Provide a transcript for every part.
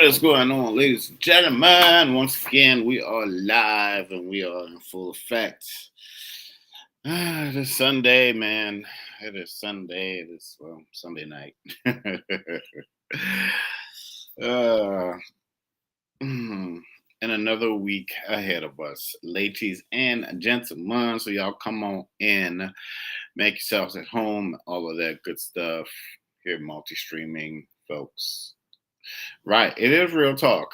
is going on, ladies and gentlemen? Once again, we are live and we are in full effect. It is Sunday, man. It is Sunday. It is, well, Sunday night. uh, and another week ahead of us, ladies and gentlemen. So, y'all come on in, make yourselves at home, all of that good stuff. Here, multi streaming, folks. Right. It is real talk.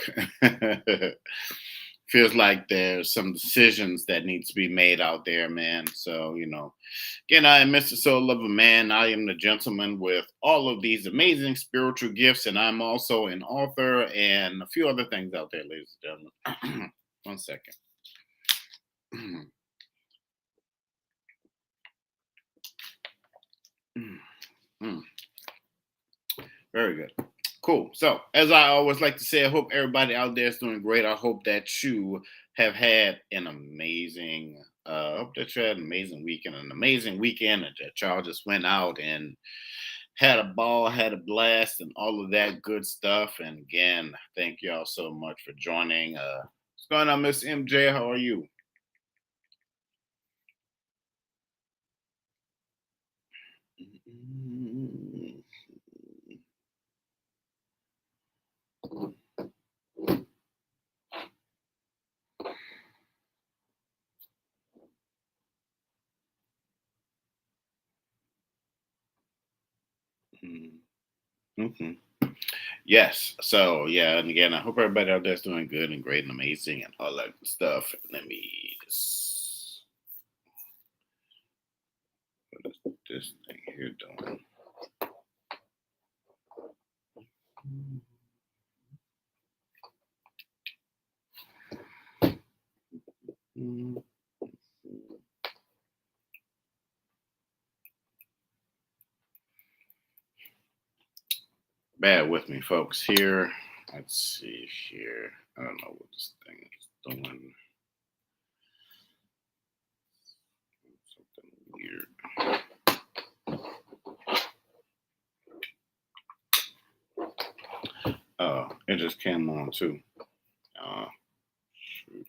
Feels like there's some decisions that need to be made out there, man. So, again, I am Mr. Soul Lover Man. I am the gentleman with all of these amazing spiritual gifts, and I'm also an author and a few other things out there, ladies and gentlemen. One second. Very good. Cool. So, as I always like to say, I hope everybody out there is doing great. I hope that you have had an amazing, I hope that you had an amazing weekend, and that y'all just went out and had a ball, had a blast, and all of that good stuff. And again, thank y'all so much for joining. What's going on, Miss MJ? How are you? Mm-hmm. Yes. So yeah, and again, I hope everybody out there is doing good and great and amazing and all that good stuff. Let me just what is this thing here doing? Mm, Bear with me, folks. Here, let's see here. I don't know what this thing is doing. Something weird. Oh, it just came on too. Uh, shoot.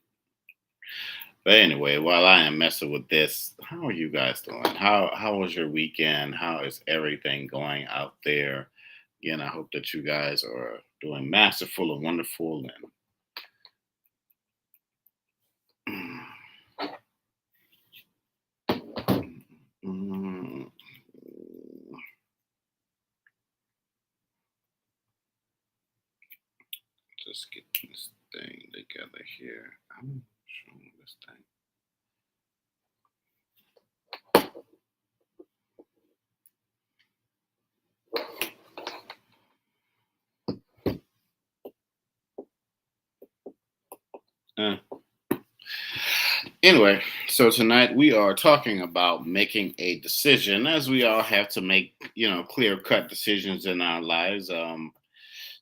But anyway, while I am messing with this, how are you guys doing? How was your weekend? How is everything going out there? Again, I hope that you guys are doing masterful and wonderful and mm, just get this thing together here. I'm showing this thing. Uh, Anyway, so tonight we are talking about making a decision, as we all have to make, clear cut decisions in our lives.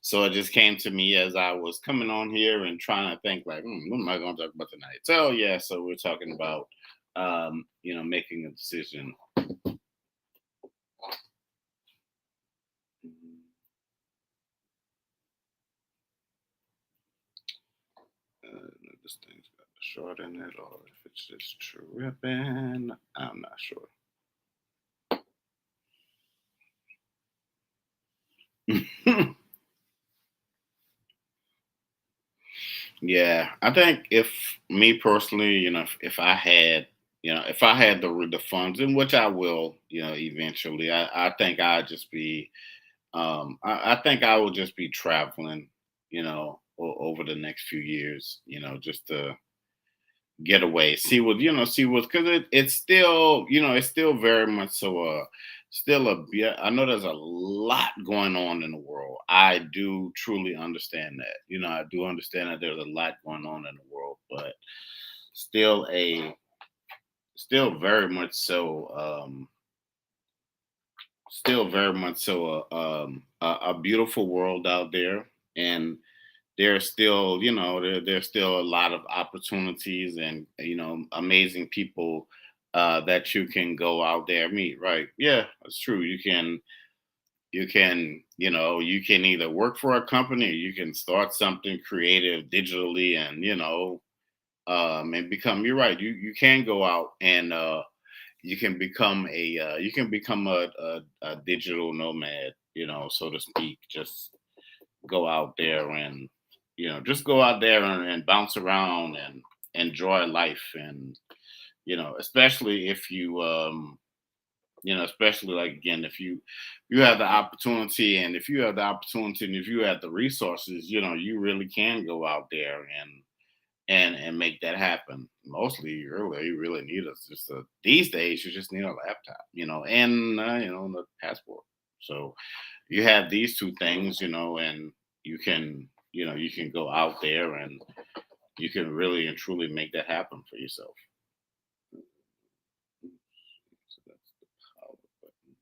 So it just came to me as I was coming on here and trying to think, like, what am I going to talk about tonight? So yeah, so we're talking about, making a decision. This thing's got a short in it, or if it's just tripping, I'm not sure. Yeah, I think if me personally, if I had, if I had the funds, in which I will, eventually, I think I'd just be, I think I will just be traveling, over the next few years, just to get away, see what, because it's still, it's still very much so still yeah, I know there's a lot going on in the world. I do truly understand that. I do understand that there's a lot going on in the world, but still still very much so, still very much so a beautiful world out there. And there's still, there's still a lot of opportunities and, amazing people that you can go out there meet. Right? Yeah, that's true. You can you can, you can either work for a company or you can start something creative digitally, and and become. You're right. You can go out and you can become a digital nomad, so to speak. Just go out there and just go out there and bounce around and enjoy life, and especially if especially like, again, if you have the opportunity, and if you have the opportunity and if you have the resources, you really can go out there and make that happen. Mostly, you really need us just these days. You just need a laptop, and the passport. So you have these two things, and you can go out there and you can really and truly make that happen for yourself. So that's the power button.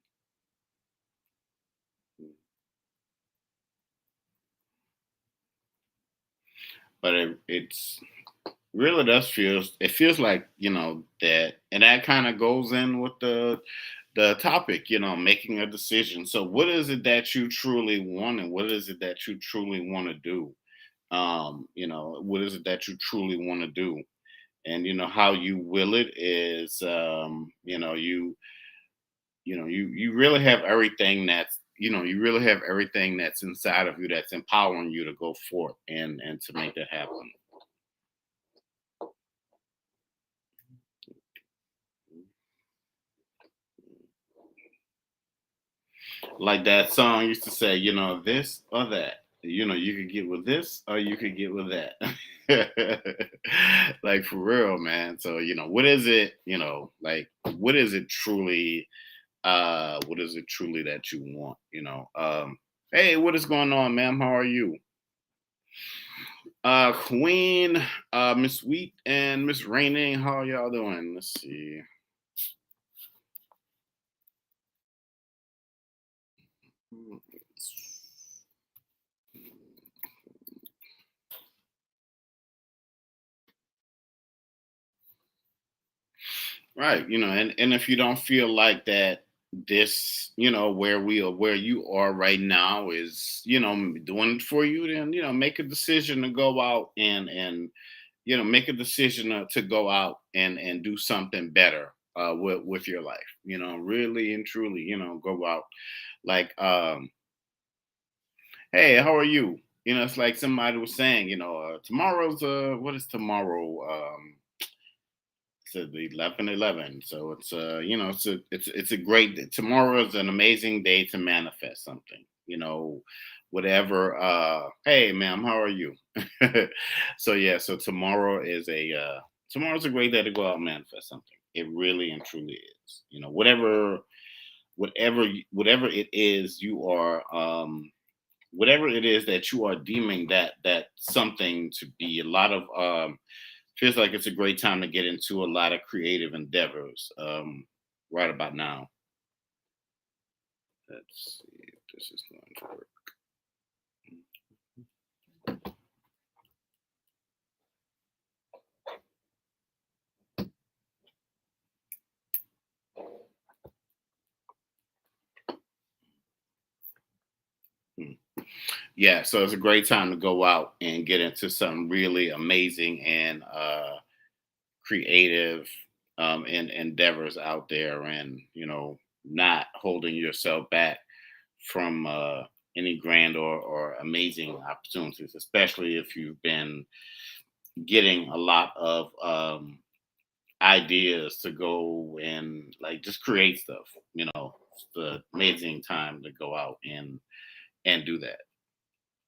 But it's really does feels it feels like, that, and that kind of goes in with the topic, making a decision. So what is it that you truly want, and what is it that you truly want to do? What is it that you truly want to do? And how you will it is, you really have everything you really have everything that's inside of you that's empowering you to go forth and to make that happen. Like that song used to say, this or that. You could get with this or you could get with that. Like, for real, man. So, what is it, like, what is it truly that you want, hey, what is going on, ma'am? How are you? Queen, Miss Wheat and Miss Raining, how y'all doing? Let's see. Right, and if you don't feel like that, this, where you are right now is, doing it for you, then make a decision to go out and make a decision to go out and do something better with your life. Really and truly, go out. Like, hey, how are you? It's like somebody was saying, tomorrow's what is tomorrow? To the 11/11. So it's it's a great, tomorrow is an amazing day to manifest something. Whatever. Hey, ma'am, how are you? So yeah, so tomorrow's a great day to go out and manifest something. It really and truly is. Whatever it is you are, whatever it is that you are deeming that something to be. A lot of feels like it's a great time to get into a lot of creative endeavors right about now. Let's see if this is going to work. Hmm. Yeah, so it's a great time to go out and get into some really amazing and creative endeavors out there, and not holding yourself back from any grand or amazing opportunities, especially if you've been getting a lot of ideas to go and like just create stuff. It's the amazing time to go out and do that,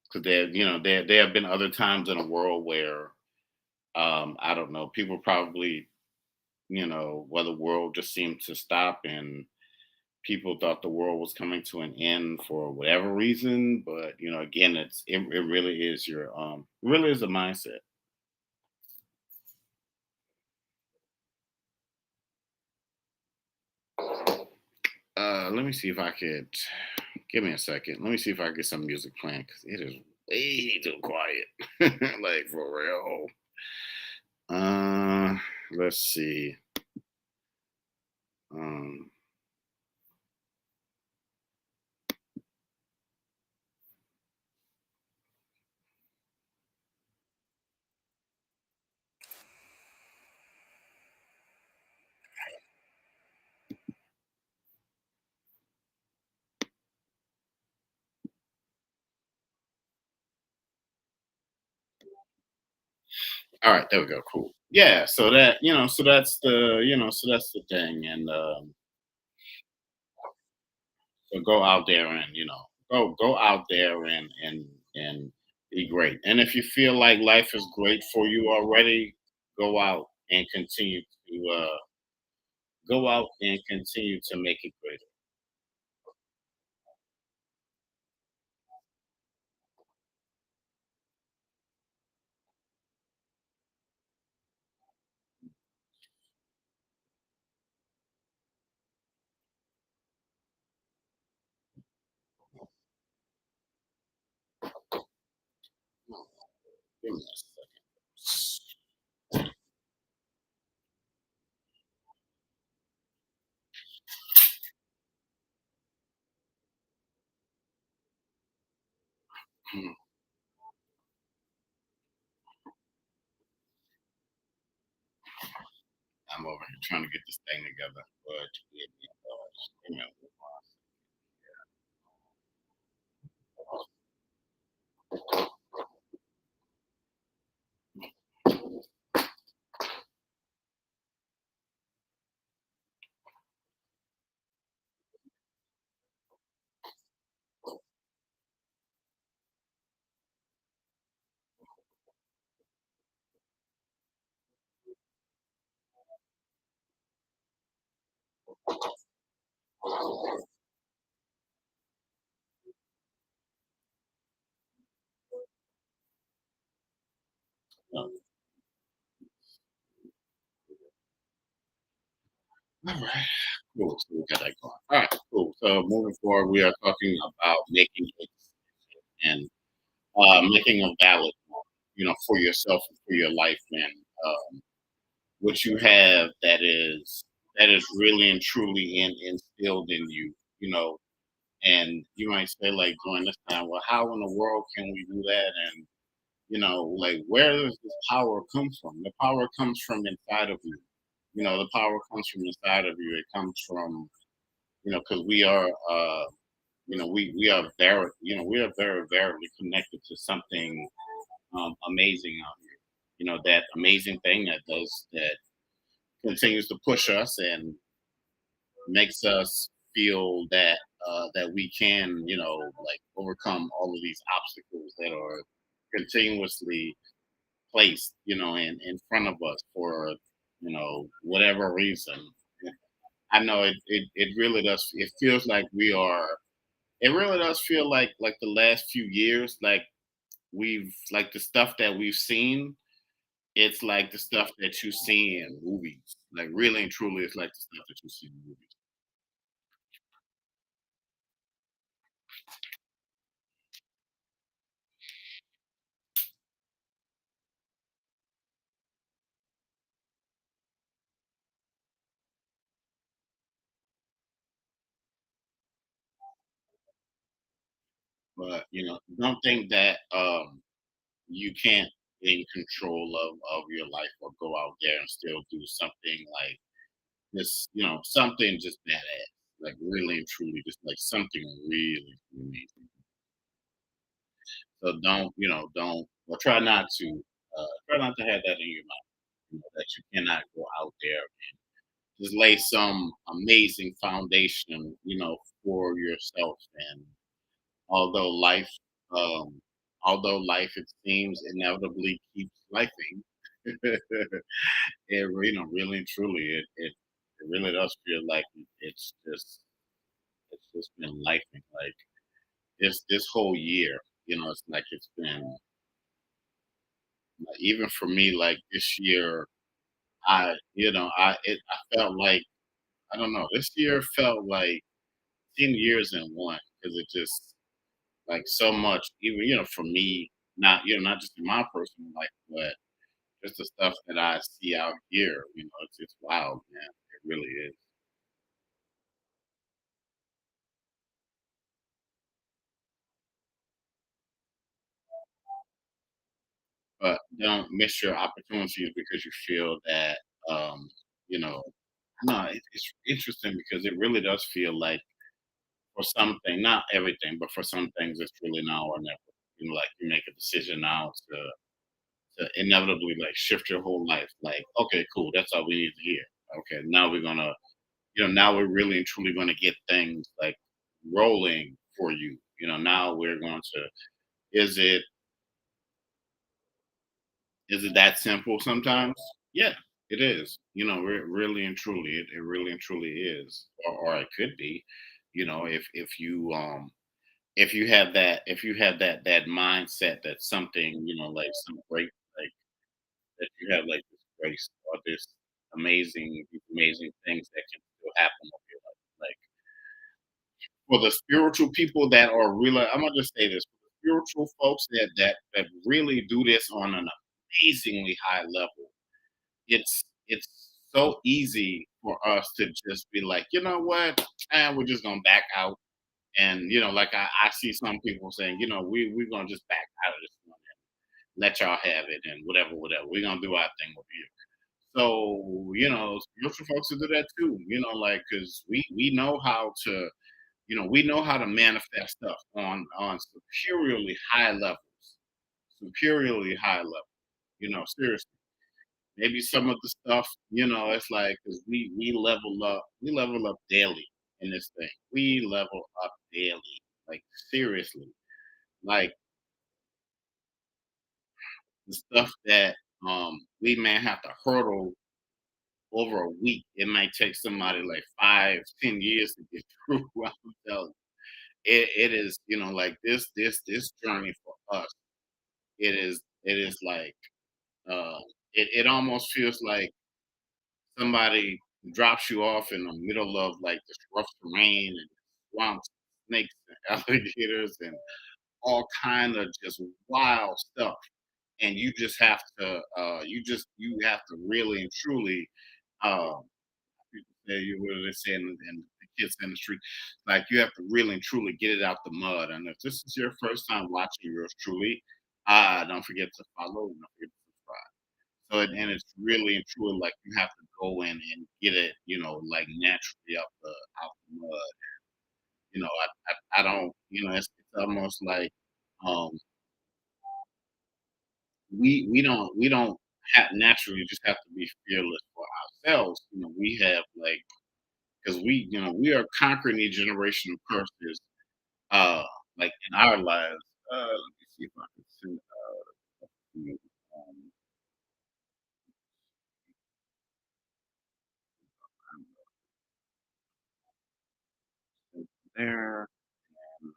because there have been other times in the world where I don't know, people probably, where the world just seemed to stop, and people thought the world was coming to an end for whatever reason. But again, it really is really is a mindset. Let me see if I could, give me a second. Let me see if I can get some music playing, because it is way too quiet. Like, for real. Uh, let's see. Um, All right, there we go. Cool. Yeah. So that so that's the thing, and so go out there and go out there and be great. And if you feel like life is great for you already, go out and continue to make it greater. Give me a second. I'm over here trying to get this thing together, but you know, all right. Cool. So we got that going. All right, cool. So moving forward, we are talking about making it and making a valid one, for yourself and for your life, and what you have that is really and truly instilled in you, and you might say like during this time, well, how in the world can we do that? And like where does this power come from? The power comes from inside of you. The power comes from inside of you. It comes from because we are we are very connected to something amazing out here. That amazing thing that continues to push us and makes us feel that we can like overcome all of these obstacles that are continuously placed in front of us for whatever reason. I know it really does. It feels like we are. It really does feel like the last few years, like we've like the stuff that we've seen. It's like the stuff that you see in movies. Like really and truly, it's like the stuff that you see in movies. But don't think that you can't be in control of your life or go out there and still do something like this. Something just badass. Like really and truly, just like something really amazing. So don't or try not to have that in your mind. That you cannot go out there just lay some amazing foundation, for yourself. And although life, um, although life it seems inevitably keeps lifing, really and truly, it really does feel like it's just been lifing. Like this whole year, it's like it's been like, even for me, like this year, I felt like I don't know. This year felt like 10 years in one because it just like so much. Even for me, not just in my personal life, but just the stuff that I see out here. It's wild, man. It really is. But don't miss your opportunities because you feel that um, you know. No, it's interesting because it really does feel like for something, not everything, but for some things, it's really now or never. Like you make a decision now to inevitably like shift your whole life. Like, okay, cool, that's all we need to hear. Okay, now we're gonna, now we're really and truly gonna get things like rolling for you. Now we're going to. Is it is it that simple sometimes? Yeah, it is. Really and truly, it really and truly is, or it could be. If you have that mindset that something, like some great, like that you have like this grace or this amazing things that can still happen with your life. Like for the spiritual people that are really, I'm gonna just say this: for the spiritual folks that really do this on an amazingly high level, it's so easy for us to just be like, you know what, we're just gonna back out. And like I see some people saying, we're gonna just back out of this one and let y'all have it and whatever. We're gonna do our thing over here. So, spiritual folks will do that too, like because we know how to, we know how to manifest stuff on superiorly high level, seriously. Maybe some of the stuff, it's like because we level up daily in this thing. We level up daily, like seriously. Like the stuff that we may have to hurdle over a week, it might take somebody like 5, 10 years to get through. I'm telling you. It is, like this journey for us. It is like it almost feels like somebody drops you off in the middle of like this rough terrain and swamps, snakes and alligators and all kind of just wild stuff. And you have to really and truly um people say you what do they say in the kids in the street, like you have to really and truly get it out the mud. And if this is your first time watching yours truly, don't forget to follow and don't forget to subscribe. So and it's really and truly like you have to go in and get it, like naturally out the mud. I don't, it's almost like um we don't have naturally just have to be fearless for ourselves. We have like because we are conquering these generational curses uh like in our lives. Let me see if I can send you um there and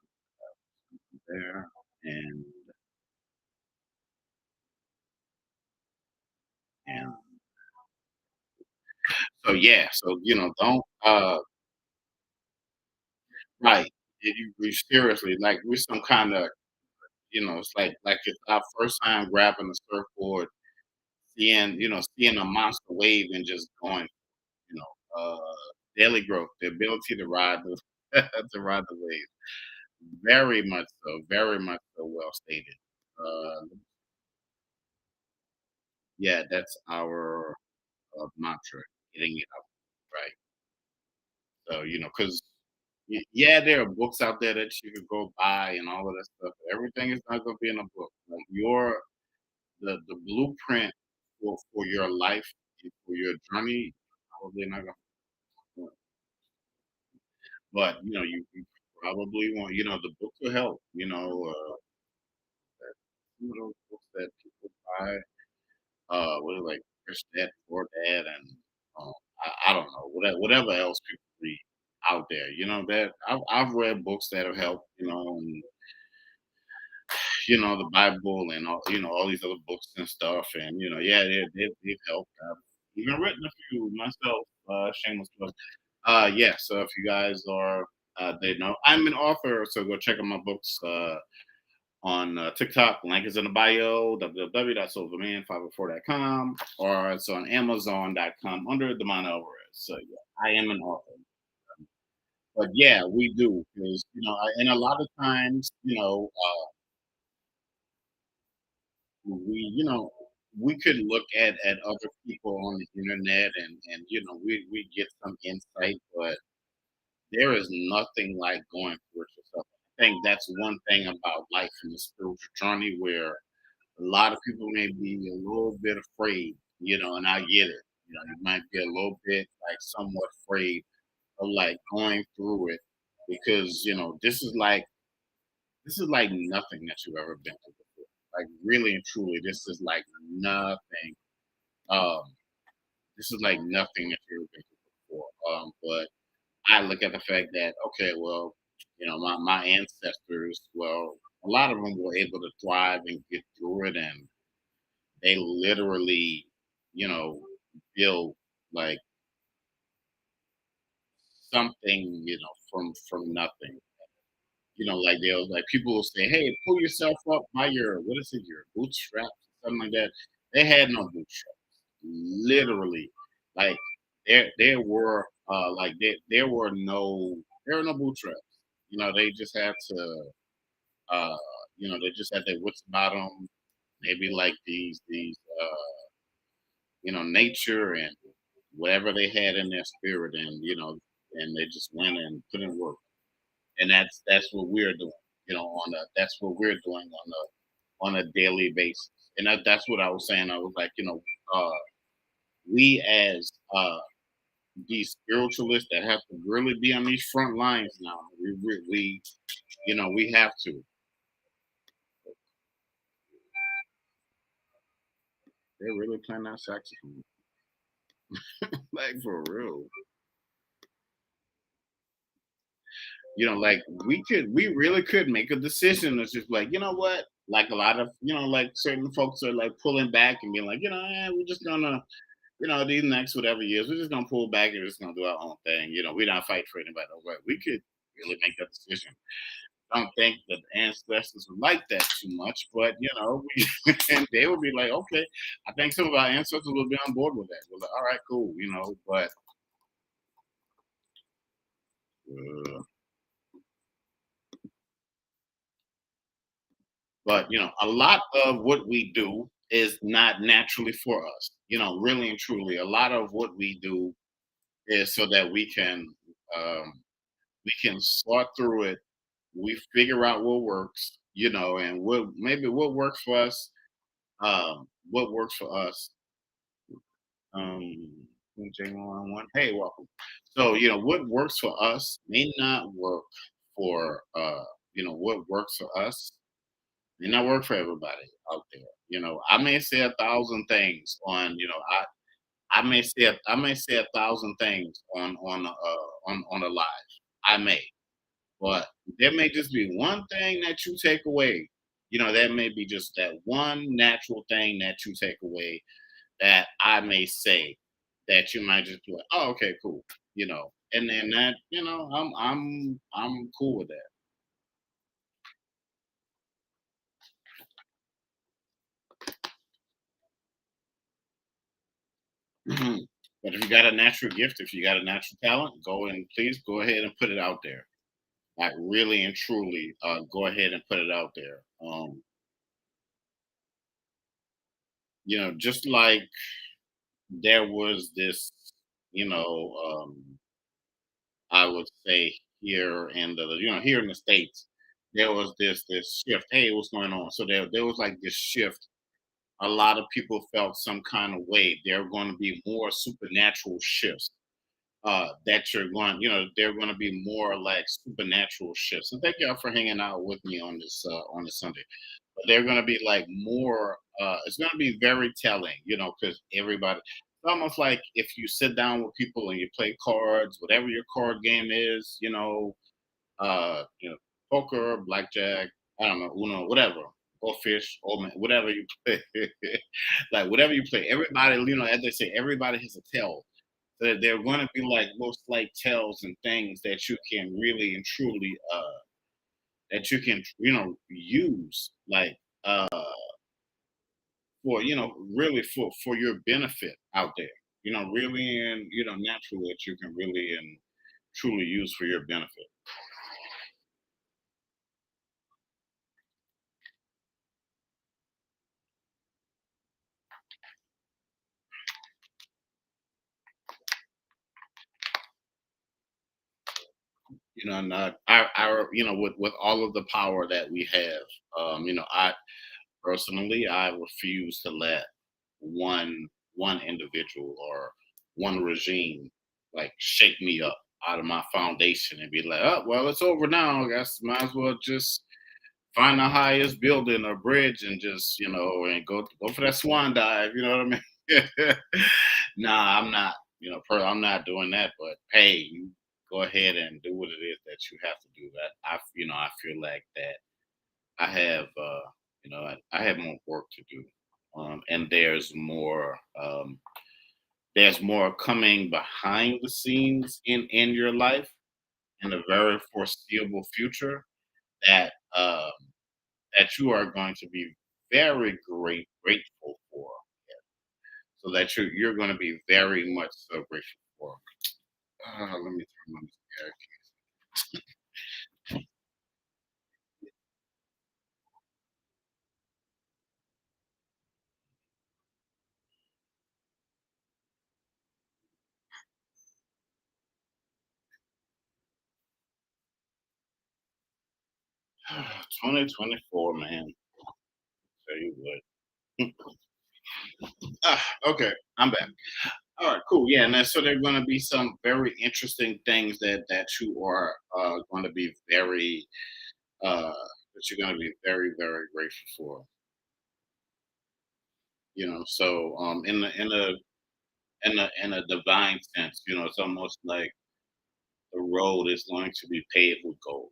there and so yeah, so don't right. You seriously like we're some kind of it's like it's our first time grabbing a surfboard, seeing a monster wave and just going, you know, daily growth, the ability to ride the to ride the wave. Very much so well stated. Yeah, that's our mantra, getting it up right. So, because yeah, there are books out there that you could go buy and all of that stuff. But everything is not going to be in a book. Like the blueprint for your life and for your journey, probably not going to. But you probably want the books will help. Some of those books that people buy, what are like Rich Dad Poor Dad, and um, I don't know whatever else people read out there. That I've read books that have helped. And the Bible and all these other books and stuff, and yeah, they've helped. I've even written a few myself. Shameless plug. Yeah. So if you guys are, they know I'm an author, so go check out my books. On TikTok, link is in the bio, www.silverman504.com, or it's on Amazon.com under Demond Alvarez. So yeah, I am an author. But yeah, we do because and a lot of times, we we could look at other people on the internet and we get some insight, but there is nothing like going through it yourself. I think that's one thing about life in the spiritual journey where A lot of people may be a little bit afraid, and I get it. You might be a little bit like somewhat afraid of like going through it because this is like nothing that you've ever been through before. Like really and truly, this is like nothing. Um, this is like nothing that you've ever been through before. But I look at the fact that okay, well, my ancestors, well, a lot of them were able to thrive and get through it, and they literally, you know, build like something, from nothing. Like they'll like people will say, "Hey, pull yourself up by your what is it, your bootstraps, something like that." They had no bootstraps, literally. Like there were like there were no bootstraps. They just had to uh they just had their wits about them. Maybe like these nature and whatever they had in their spirit, and they just went and put in work. And that's what we're doing. That's what we're doing on a daily basis. And that's what I was saying. I was like, we as these spiritualists that have to really be on these front lines now. We have to. They're really playing that saxophone, like for real. Like we really could make a decision. It's just like, you know what? Like a lot of, like certain folks are like pulling back and being like, we're just gonna, these next whatever years, we're just gonna pull back and we're just gonna do our own thing. We're not fighting for anybody. But we could really make that decision. I don't think that the ancestors would like that too much, but and they would be like, okay, I think some of our ancestors will be on board with that. We're like, all right, cool, uh, but a lot of what we do is not naturally for us. Really and truly, a lot of what we do is so that um, we can sort through it. We figure out what works, and what works for us. What works for us. Um, J111. Hey, welcome. So what works for us may not work for what works for us may not work for everybody out there. I may say a thousand things on I may say a thousand things on a live. I may, but there may just be one thing that you take away. That may be just that one natural thing that you take away that I may say that you might just be like, oh, okay, cool. And then that, I'm cool with that. But if you got a natural gift, if you got a natural talent, please go ahead and put it out there. Like really and truly, go ahead and put it out there. Just like there was this, you know, I would say here in the States, there was this shift. Hey, what's going on? So there was like this shift. A lot of people felt some kind of way. There are going to be more supernatural shifts. That they're going to be more like supernatural shifts. And thank y'all for hanging out with me on this Sunday. But they're going to be like more. It's going to be very telling, because everybody. It's almost like if you sit down with people and you play cards, whatever your card game is, poker, blackjack, I don't know, Uno, whatever, or fish, or man, whatever you play, like whatever you play. Everybody, as they say, everybody has a tell. So they're going to be like most like tells and things that you can really and truly that you can use like for really for your benefit out there. Really and naturally that you can really and truly use for your benefit. And our with all of the power that we have, I personally, I refuse to let one one individual or one regime like shake me up out of my foundation and be like, oh well, it's over now. I guess might as well just find the highest building or bridge and just and go for that swan dive. You know what I mean? Nah, I'm not. I'm not doing that. But hey, you go ahead and do what it is that you have to do. That I feel like that I have, I have more work to do, and there's more coming behind the scenes in your life in the very foreseeable future that that you are going to be very grateful for. So that you're going to be very much so grateful for. Let me turn on this 2024, man. Tell you what. Okay, I'm back. All right, cool. Yeah, and so there are going to be some very interesting things that you are going to be very that you're going to be very grateful for. So in a divine sense, it's almost like the road is going to be paved with gold.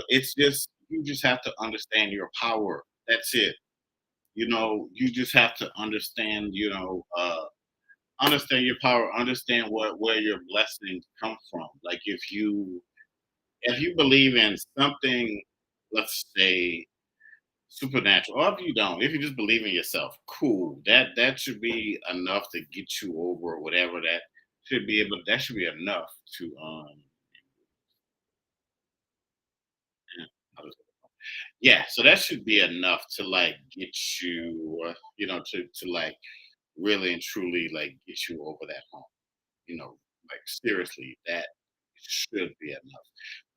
It's just you just have to understand your power. That's it. You just have to understand. Understand your power. Understand where your blessings come from. Like if you believe in something, let's say supernatural, or if you don't, if you just believe in yourself, cool. That should be enough to get you over whatever that should be enough to yeah, yeah, so that should be enough to like get you to like really and truly like get you over that hump. Like seriously, that should be enough.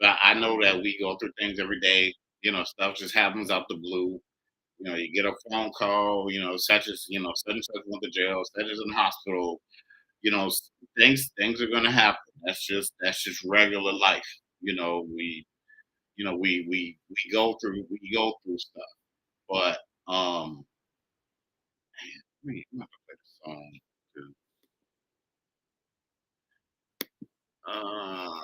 But I know that we go through things every day. Stuff just happens out the blue. You get a phone call. Such as such and such went to jail, such as in the hospital. Things are gonna happen. That's just regular life. We go through stuff. But I'm gonna play the song too. Uh,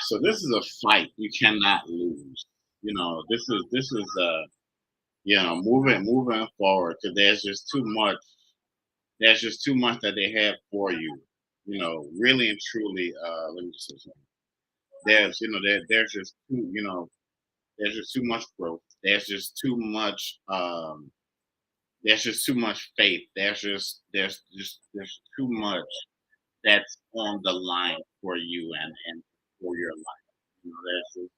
so this is a fight you cannot lose. This is moving forward because there's just too much that they have for you. Really and truly. Let me just say something. There's just too much growth. There's just too much faith. There's too much that's on the line for you and for your life.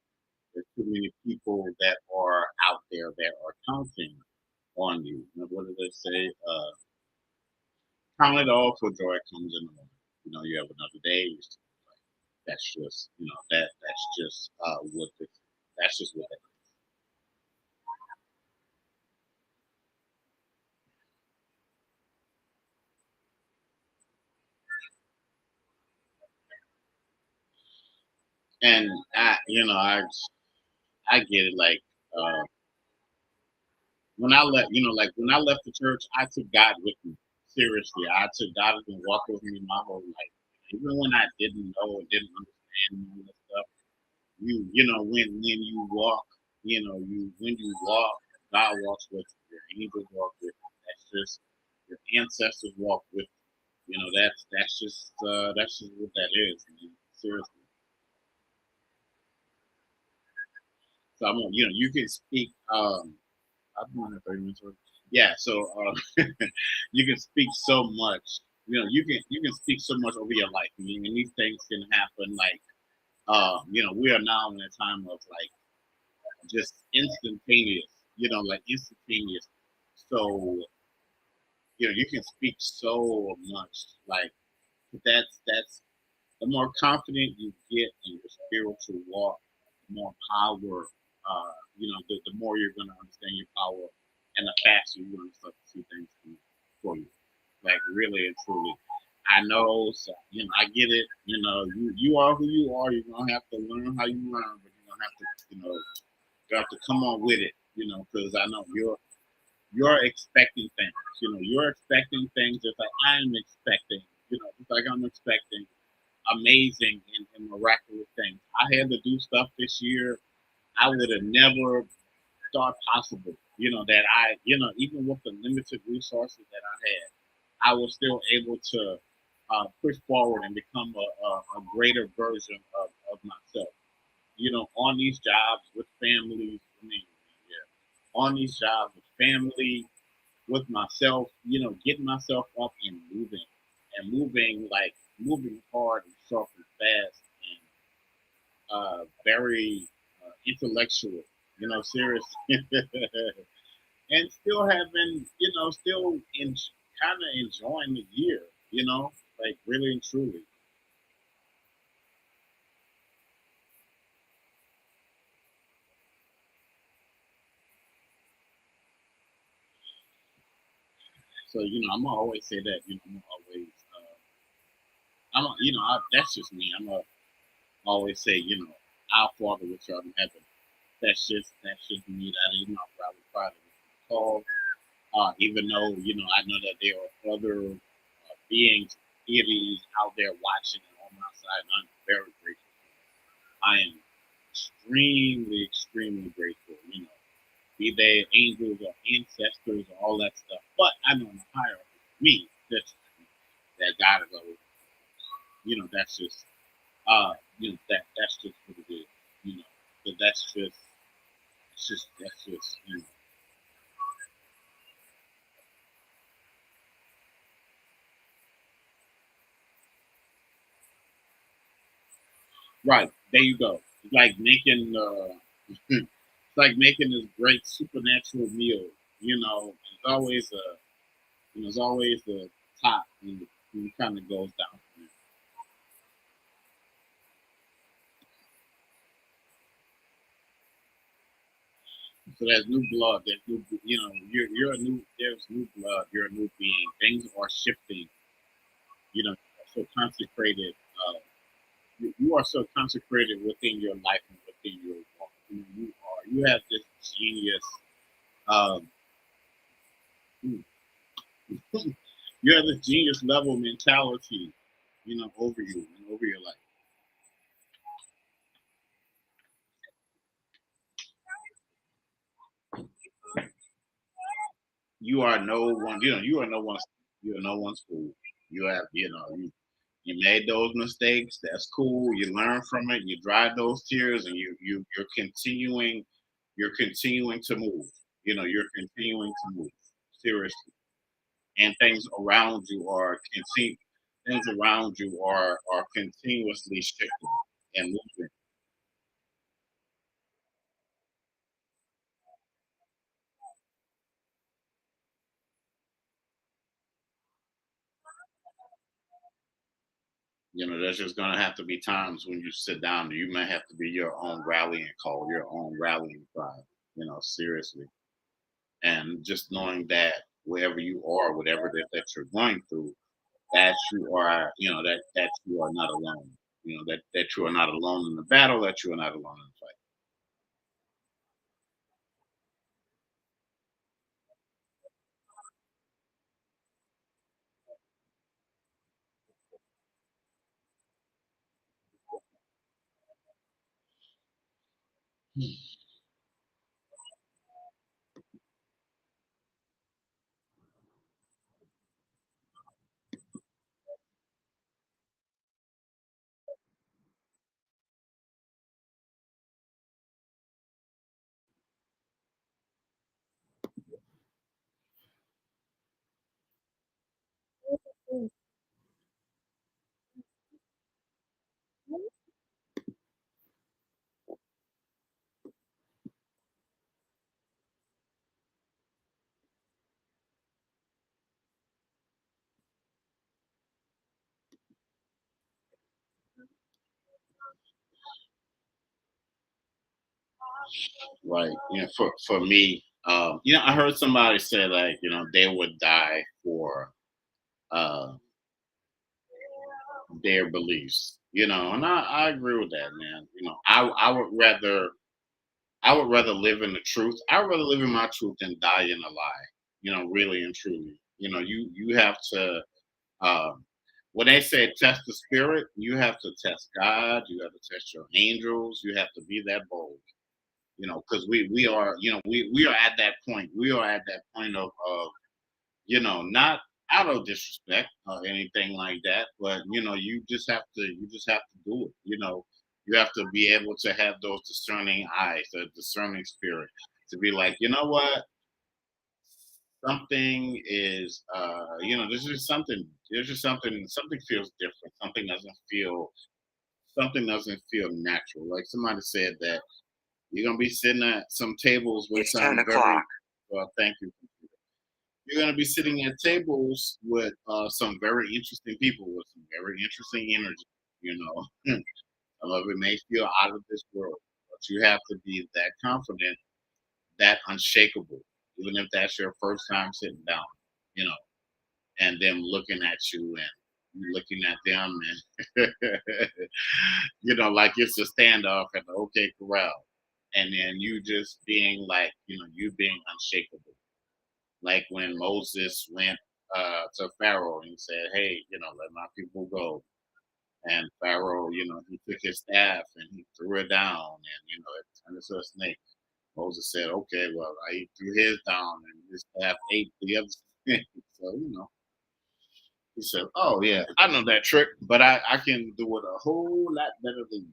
There's too many people that are out there that are counting on you. What do they say? Count it all for joy comes in the morning. You have another day. That's just that's just what this, that's just what it is. And I get it. Like when I left the church, I took God with me. Seriously, I took God and walked with me my whole life. Even when I didn't know and didn't understand all this stuff, when you walk. You when you walk, God walks with you. Your angels walk with you. That's just your ancestors walk with you. That's just what that is. Man. Seriously. So you can speak. I've been on here 30 minutes already. Yeah, so you can speak so much. You can speak so much over your life. I mean, and these things can happen. Like, we are now in a time of like just instantaneous. Like instantaneous. So you can speak so much. Like that's the more confident you get in your spiritual walk, the more power, the more you're going to understand your power, and the faster you're going to start to see things for you. Like really and truly. I know, so, I get it. You are who you are. You're gonna have to learn how you learn, but you're gonna have to, you have to come on with it. Because I know you're expecting things. You're expecting things just like I'm expecting. Just like I'm expecting amazing and miraculous things. I had to do stuff this year I would have never thought possible. That even with the limited resources that I had, I was still able to push forward and become a greater version of myself. On these jobs with families, I mean, yeah, on these jobs with family, with myself, getting myself up and moving like moving hard and sharp and fast and very intellectual, serious, and still having, still in kind of enjoying the year, like really and truly. So I'm gonna always say that, I'm gonna always, that's just me. I'm gonna always say, our Father which art in heaven. That's just me. That is my private Father. Called, even though I know that there are other beings, deities out there watching and on my side, and I'm very grateful. I am extremely, extremely grateful. Be they angels or ancestors or all that stuff. But I know in the hierarchy, me, that God is always, that's just, that's just what it is. You know, but that's just. Right. There you go. It's like making, it's like making this great supernatural meal. It's always it's always the top, and it kind of goes down from there. So there's new blood. There's new, you're a new. There's new blood. You're a new being. Things are shifting. So consecrated. You are so consecrated within your life and within your walk. You are. You have this genius. Um, you have this genius level mentality. Over you and over your life. You are no one. You are no one's. You are no one's fool. You have. You made those mistakes. That's cool. You learn from it. You dry those tears, and you're continuing. You're continuing to move. You're continuing to move. Seriously, and things around you are continuously shifting and moving. There's just gonna have to be times when you sit down. You may have to be your own rallying call, your own rallying cry. Seriously, and just knowing that wherever you are, whatever that you're going through, that you are, that you are not alone. That you are not alone in the battle. That you are not alone in the fight. right. For me, I heard somebody say like, they would die for uh their beliefs. And I agree with that, man. I would rather live in the truth. I would rather live in my truth than die in a lie. Really and truly. You have to. Um, when they say test the spirit, you have to test God. You have to test your angels. You have to be that bold. Because we are. We are at that point. We are at that point of not out of disrespect or anything like that, but you just have to do it. You have to be able to have those discerning eyes, the discerning spirit, to be like, something is, something feels different. Something doesn't feel natural. Like somebody said that you're gonna be sitting at some tables with It's 10 some very, o'clock. well, thank you. You're going to be sitting at tables with some very interesting people with some very interesting energy. You know, some of it may feel out of this world, but you have to be that confident, that unshakable, even if that's your first time sitting down. You know, and them looking at you and you looking at them, and like it's a standoff at the OK Corral, and then you just being like, you being unshakable, like when Moses went to Pharaoh and he said, "Hey, let my people go." And Pharaoh, he took his staff and he threw it down, and it turned into a snake. Moses said, "Okay, well, he threw his down, and his staff ate the other snake." So he said, "Oh yeah, I know that trick, but I can do it a whole lot better than you."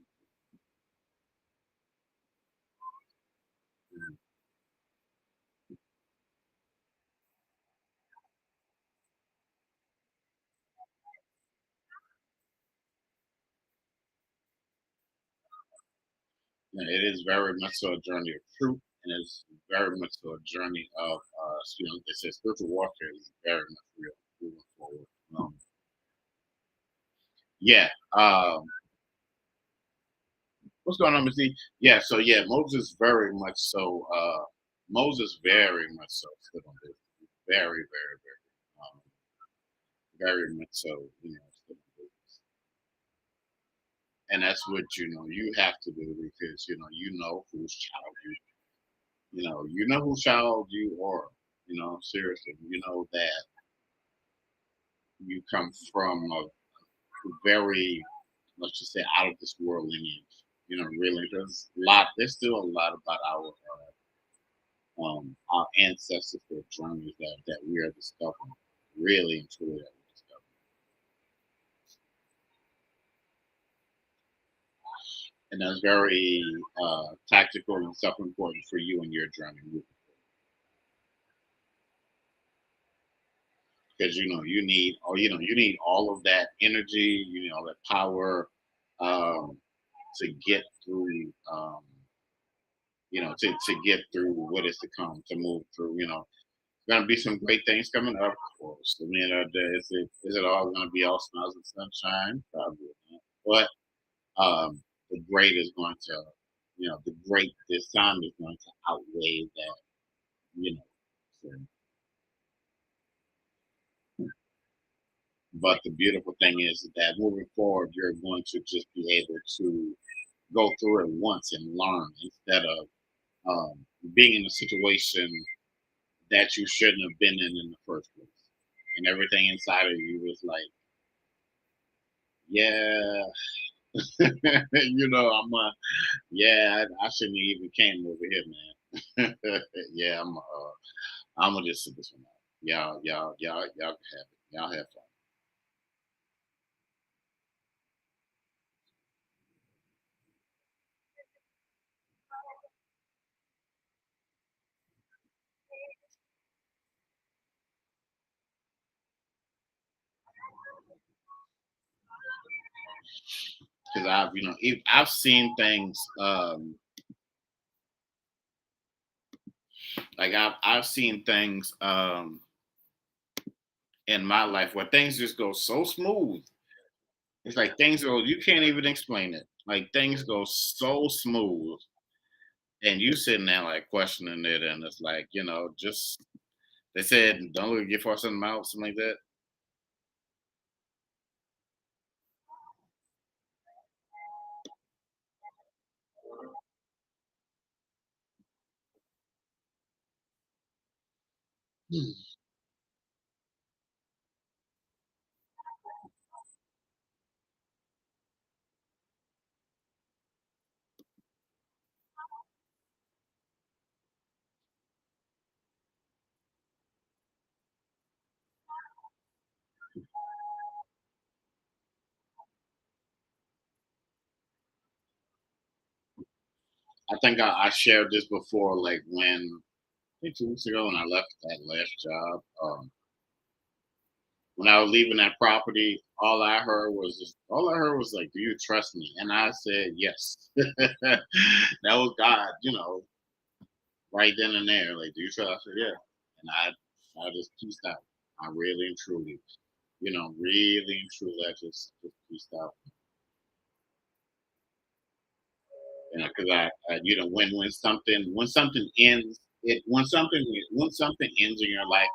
Yeah, it is very much so a journey of truth, and it's very much so a journey of, it says spiritual warfare is very much real moving forward. Yeah. What's going on, Missy? Yeah. So yeah, Moses very much so stood on this, very, very, very much so. Stood on business. And that's what you have to do, because whose child you know whose child you are. Seriously, that you come from a very, let's just say, out of this world lineage. Really, there's still a lot about our ancestors, their journeys that we are discovering, really and truly that we're discovering. And that's very tactical and self important for you and your journey, because you need all of that energy, you need all that power, um, to get through, to get through what is to come, to move through. Gonna be some great things coming up, of course. I mean, is it all gonna be all smiles and sunshine? Probably not. But the great is going to, the great this time is going to outweigh that. You know. So, but the beautiful thing is that moving forward, you're going to just be able to go through it once and learn, instead of being in a situation that you shouldn't have been in the first place. And everything inside of you was like, yeah, yeah, I shouldn't have even came over here, man. Yeah, I'm gonna just sit this one out. Y'all can have it. Y'all have fun. Because I've seen things, like I've seen things, in my life where things just go so smooth. It's like things go, you can't even explain it. Like things go so smooth, and you sitting there like questioning it, and it's like, just they said don't look at your horse in the mouth, something like that. I think I shared this before, like when I think 2 weeks ago when I left that last job. When I was leaving that property, all I heard was like, "Do you trust me?" And I said, "Yes." That was God, right then and there. Like, "Do you trust?" I said, "Yeah," and I just pieced out. I really and truly, really and truly, I just pieced out. Because when something ends, when something ends in your life,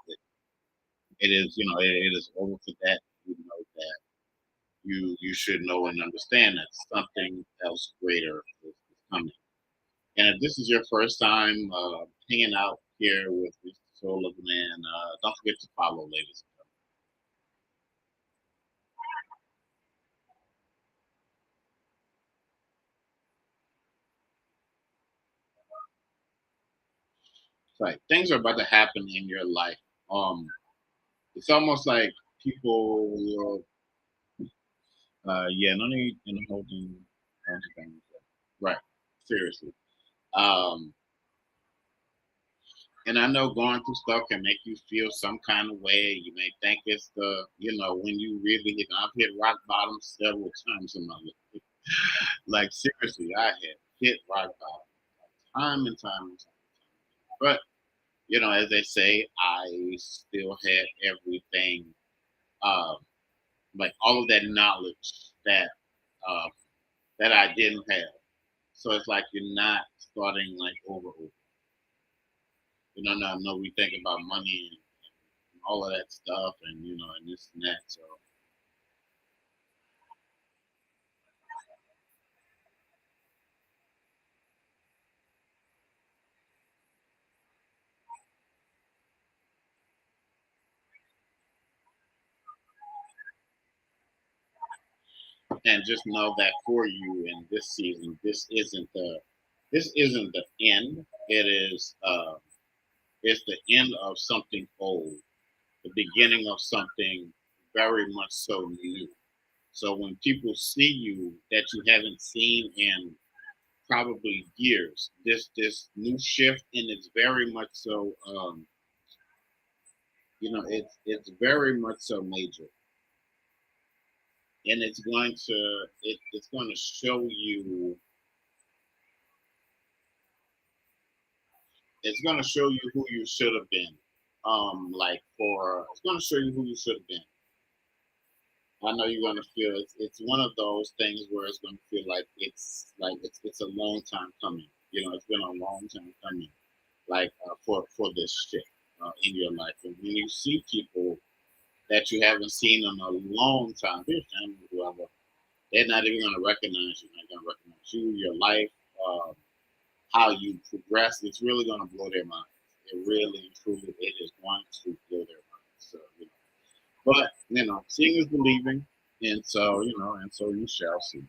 it is it is over for that. That you should know and understand that something else greater is coming. And if this is your first time hanging out here with the Soul of Man, don't forget to follow, ladies. Like things are about to happen in your life. Um, it's almost like people will, yeah, no need in holding things. Right, seriously. Um, and I know going through stuff can make you feel some kind of way. You may think it's when you really hit. I've hit rock bottom several times in my life. Like seriously, I had hit rock bottom time and time and time. But as they say, I still had everything, um, like all of that knowledge uh, that I didn't have. So it's like you're not starting like over. Now I know we think about money and all of that stuff, and this and that. So and just know that for you in this season, this isn't the end. It's the end of something old, the beginning of something very much so new. So when people see you that you haven't seen in probably years, this new shift, and it's very much so, it's very much so major, and it's going to show you. It's going to show you who you should have been. It's going to show you who you should have been. I know you're going to feel it's one of those things where it's going to feel like it's a long time coming. It's been a long time coming, like for this shit in your life. And when you see people that you haven't seen in a long time, your family, whoever, they're not even going to recognize you. They're going to recognize you, your life, um, how you progress. It's really going to blow their minds. It really and truly, it is going to blow their minds. So, but seeing is believing, and so you shall see.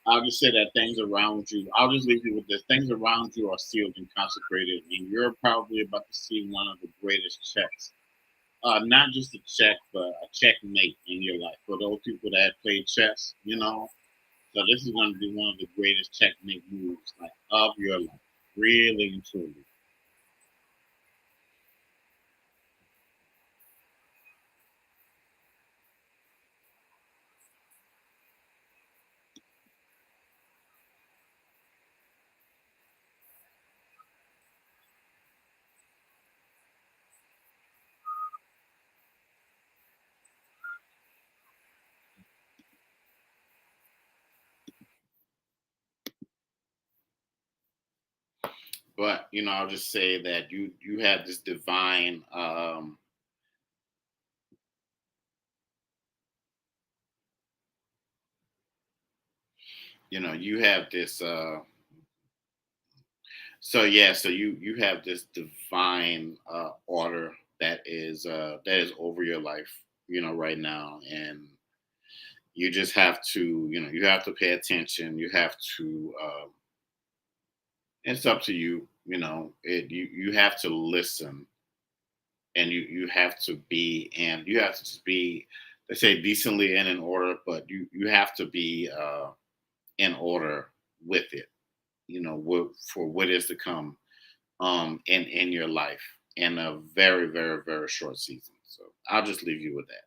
I'll just say that things around you. I'll just leave you with this: things around you are sealed and consecrated, and you're probably about to see one of the greatest checks. Not just a check, but a checkmate in your life for those people that play chess. So this is going to be one of the greatest checkmate moves like of your life, really and truly. But I'll just say that you have this divine, you have this. So yeah, so you have this divine order that is over your life, right now, and you just have to, you have to pay attention. You have to. It's up to you. You have to listen, and you have to be, and you have to just be, they say, decently and in order, but you have to be in order with it. For what is to come in your life in a very, very, very short season. So I'll just leave you with that.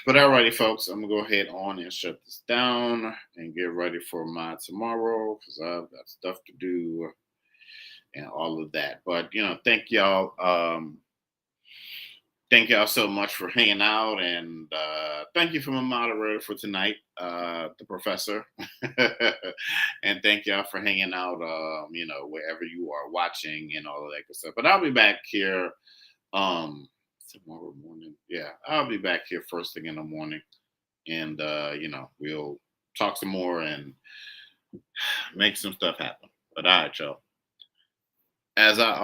But alrighty, folks, I'm gonna go ahead on and shut this down and get ready for my tomorrow because I've got stuff to do and all of that. But thank y'all so much for hanging out, and thank you for my moderator for tonight, the professor. And thank y'all for hanging out, wherever you are watching and all of that good stuff. But I'll be back here um, tomorrow morning. Yeah, I'll be back here first thing in the morning, and we'll talk some more and make some stuff happen. But all right, y'all. As I